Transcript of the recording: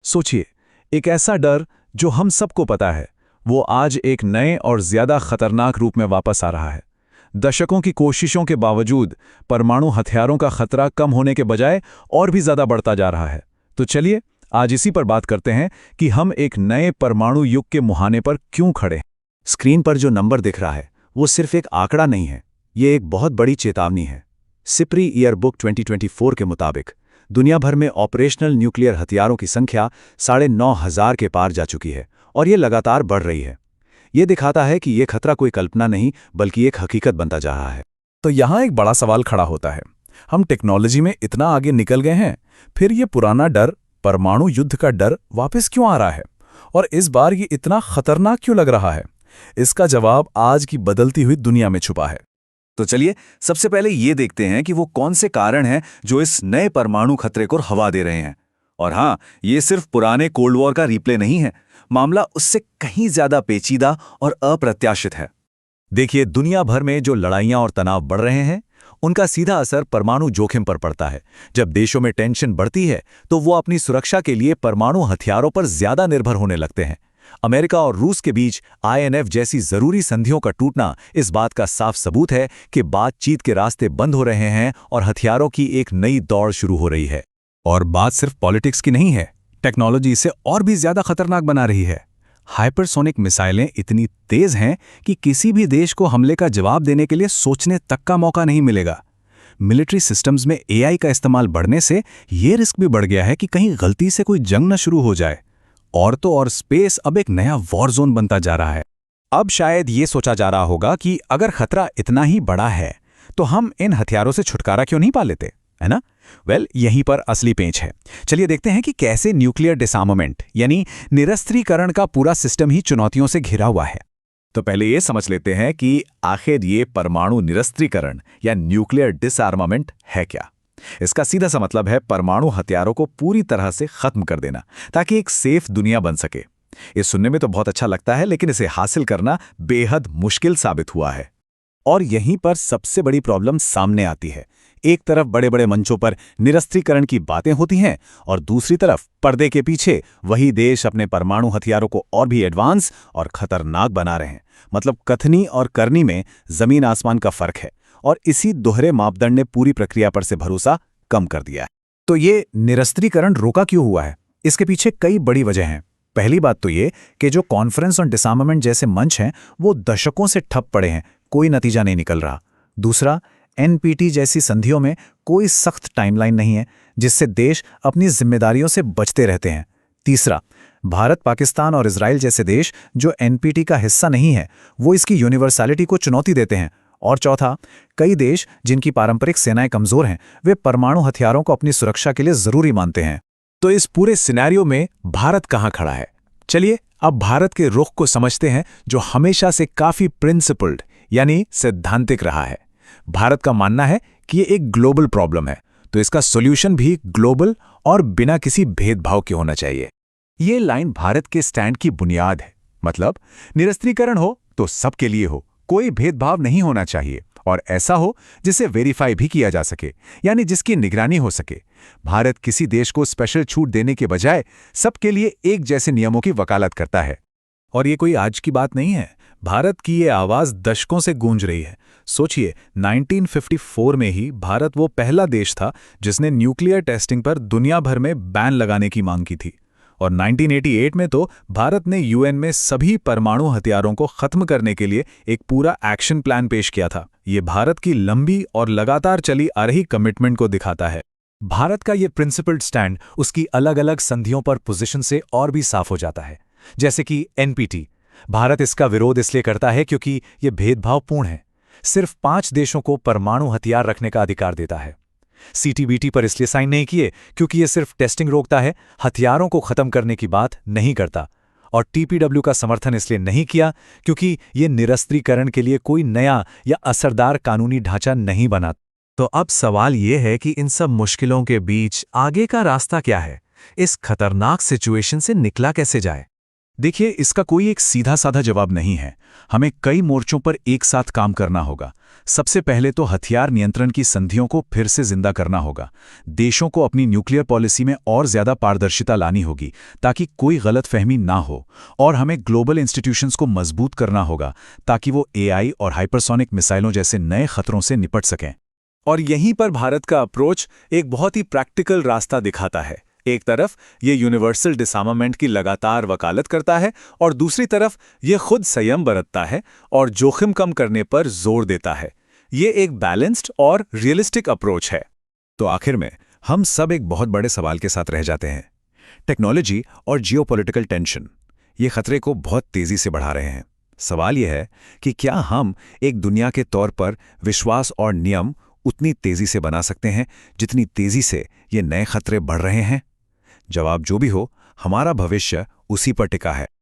सोचिए, एक ऐसा डर जो हम सबको पता है, वो आज एक नए और ज्यादा खतरनाक रूप में वापस आ रहा है। दशकों की कोशिशों के बावजूद परमाणु हथियारों का खतरा कम होने के बजाय और भी ज्यादा बढ़ता जा रहा है। तो चलिए आज इसी पर बात करते हैं कि हम एक नए परमाणु युग के मुहाने पर क्यों खड़े हैं। स्क्रीन पर जो नंबर दिख रहा है वो सिर्फ एक आंकड़ा नहीं है, ये एक बहुत बड़ी चेतावनी है। सिप्री ईयरबुक 2024 के मुताबिक दुनिया भर में ऑपरेशनल न्यूक्लियर हथियारों की संख्या 9,500 के पार जा चुकी है और ये लगातार बढ़ रही है। ये दिखाता है कि ये खतरा कोई कल्पना नहीं बल्कि एक हकीकत बनता जा रहा है। तो यहाँ एक बड़ा सवाल खड़ा होता है, हम टेक्नोलॉजी में इतना आगे निकल गए हैं, फिर ये पुराना डर, परमाणु युद्ध का डर वापस क्यों आ रहा है और इस बार ये इतना खतरनाक क्यों लग रहा है? इसका जवाब आज की बदलती हुई दुनिया में छुपा है। तो चलिए सबसे पहले ये देखते हैं कि वो कौन से कारण हैं जो इस नए परमाणु खतरे को हवा दे रहे हैं। और हाँ, ये सिर्फ पुराने कोल्ड वॉर का रिप्ले नहीं है, मामला उससे कहीं ज्यादा पेचीदा और अप्रत्याशित है। देखिए, दुनिया भर में जो लड़ाइयां और तनाव बढ़ रहे हैं उनका सीधा असर परमाणु जोखिम पर पड़ता है। जब देशों में टेंशन बढ़ती है तो वो अपनी सुरक्षा के लिए परमाणु हथियारों पर ज्यादा निर्भर होने लगते हैं। अमेरिका और रूस के बीच INF जैसी जरूरी संधियों का टूटना इस बात का साफ सबूत है कि बातचीत के रास्ते बंद हो रहे हैं और हथियारों की एक नई दौड़ शुरू हो रही है। और बात सिर्फ पॉलिटिक्स की नहीं है, टेक्नोलॉजी इसे और भी ज्यादा खतरनाक बना रही है। हाइपरसोनिक मिसाइलें इतनी तेज हैं कि किसी भी देश को हमले का जवाब देने के लिए सोचने तक का मौका नहीं मिलेगा। मिलिट्री सिस्टम्स में AI का इस्तेमाल बढ़ने से ये रिस्क भी बढ़ गया है कि कहीं गलती से कोई जंग न शुरू हो जाए। और तो और स्पेस अब एक नया वॉर जोन बनता जा रहा है। अब शायद ये सोचा जा रहा होगा कि अगर खतरा इतना ही बड़ा है तो हम इन हथियारों से छुटकारा क्यों नहीं पा लेते, है ना? यहीं पर असली पेंच है। चलिए देखते हैं कि कैसे न्यूक्लियर डिसआर्मामेंट यानी निरस्त्रीकरण का पूरा सिस्टम ही चुनौतियों से घिरा हुआ है। तो पहले ये समझ लेते हैं कि आखिर ये परमाणु निरस्त्रीकरण या न्यूक्लियर डिसआर्मामेंट है क्या। इसका सीधा सा मतलब है परमाणु हथियारों को पूरी तरह से खत्म कर देना ताकि एक सेफ दुनिया बन सके। ये सुनने में तो बहुत अच्छा लगता है, लेकिन इसे हासिल करना बेहद मुश्किल साबित हुआ है। और यहीं पर सबसे बड़ी प्रॉब्लम सामने आती है। एक तरफ बड़े बड़े मंचों पर निरस्त्रीकरण की बातें होती हैं और दूसरी तरफ पर्दे के पीछे वही देश अपने परमाणु हथियारों को और भी एडवांस और खतरनाक बना रहे हैं। मतलब कथनी और करनी में जमीन आसमान का फर्क है और इसी दोहरे मापदंड ने पूरी प्रक्रिया पर से भरोसा कम कर दिया है। तो ये निरस्त्रीकरण रोका क्यों हुआ है? इसके पीछे कई बड़ी वजह हैं। पहली बात तो ये कि जो कॉन्फ्रेंस ऑन डिसआर्मामेंट जैसे मंच हैं वो दशकों से ठप पड़े हैं, कोई नतीजा नहीं निकल रहा। दूसरा, NPT जैसी संधियों में कोई सख्त टाइमलाइन नहीं है जिससे देश अपनी जिम्मेदारियों से बचते रहते हैं। तीसरा, भारत, पाकिस्तान और इजराइल जैसे देश जो NPT का हिस्सा नहीं है वो इसकी यूनिवर्सैलिटी को चुनौती देते हैं। और चौथा, कई देश जिनकी पारंपरिक सेनाएं कमजोर हैं वे परमाणु हथियारों को अपनी सुरक्षा के लिए जरूरी मानते हैं। तो इस पूरे सिनेरियो में भारत कहां खड़ा है? चलिए अब भारत के रुख को समझते हैं जो हमेशा से काफी प्रिंसिपल्ड यानी सैद्धांतिक रहा है। भारत का मानना है कि ये एक ग्लोबल प्रॉब्लम है, तो इसका सॉल्यूशन भी ग्लोबल और बिना किसी भेदभाव के होना चाहिए। ये लाइन भारत के स्टैंड की बुनियाद है। मतलब निरस्त्रीकरण हो तो सबके लिए हो, कोई भेदभाव नहीं होना चाहिए और ऐसा हो जिसे वेरीफाई भी किया जा सके, यानी जिसकी निगरानी हो सके। भारत किसी देश को स्पेशल छूट देने के बजाय सबके लिए एक जैसे नियमों की वकालत करता है। और ये कोई आज की बात नहीं है, भारत की ये आवाज दशकों से गूंज रही है। सोचिए, 1954 में ही भारत वो पहला देश था जिसने न्यूक्लियर टेस्टिंग पर दुनिया भर में बैन लगाने की मांग की थी। और 1988 में तो भारत ने UN में सभी परमाणु हथियारों को खत्म करने के लिए एक पूरा एक्शन प्लान पेश किया था। ये भारत की लंबी और लगातार चली आ रही कमिटमेंट को दिखाता है। भारत का ये प्रिंसिपल्ड स्टैंड उसकी अलग अलग संधियों पर पोजीशन से और भी साफ हो जाता है। जैसे कि NPT, भारत इसका विरोध इसलिए करता है क्योंकि ये भेदभावपूर्ण है, सिर्फ 5 देशों को परमाणु हथियार रखने का अधिकार देता है। CTBT पर इसलिए साइन नहीं किए क्योंकि ये सिर्फ टेस्टिंग रोकता है, हथियारों को खत्म करने की बात नहीं करता। और TPW का समर्थन इसलिए नहीं किया क्योंकि ये निरस्त्रीकरण के लिए कोई नया या असरदार कानूनी ढांचा नहीं बना। तो अब सवाल ये है कि इन सब मुश्किलों के बीच आगे का रास्ता क्या है? इस खतरनाक सिचुएशन से निकला कैसे जाए? देखिए, इसका कोई एक सीधा साधा जवाब नहीं है। हमें कई मोर्चों पर एक साथ काम करना होगा। सबसे पहले तो हथियार नियंत्रण की संधियों को फिर से जिंदा करना होगा। देशों को अपनी न्यूक्लियर पॉलिसी में और ज्यादा पारदर्शिता लानी होगी ताकि कोई गलतफहमी ना हो। और हमें ग्लोबल इंस्टीट्यूशंस को मजबूत करना होगा ताकि वो एआई और हाइपरसोनिक मिसाइलों जैसे नए खतरों से निपट सकें। और यहीं पर भारत का अप्रोच एक बहुत ही प्रैक्टिकल रास्ता दिखाता है। एक तरफ ये यूनिवर्सल डिसआर्मामेंट की लगातार वकालत करता है और दूसरी तरफ ये खुद संयम बरतता है और जोखिम कम करने पर जोर देता है। ये एक बैलेंस्ड और रियलिस्टिक अप्रोच है। तो आखिर में हम सब एक बहुत बड़े सवाल के साथ रह जाते हैं। टेक्नोलॉजी और जियोपॉलिटिकल टेंशन ये खतरे को बहुत तेजी से बढ़ा रहे हैं। सवाल यह है कि क्या हम एक दुनिया के तौर पर विश्वास और नियम उतनी तेजी से बना सकते हैं जितनी तेजी से ये नए खतरे बढ़ रहे हैं? जवाब जो भी हो, हमारा भविष्य उसी पर टिका है।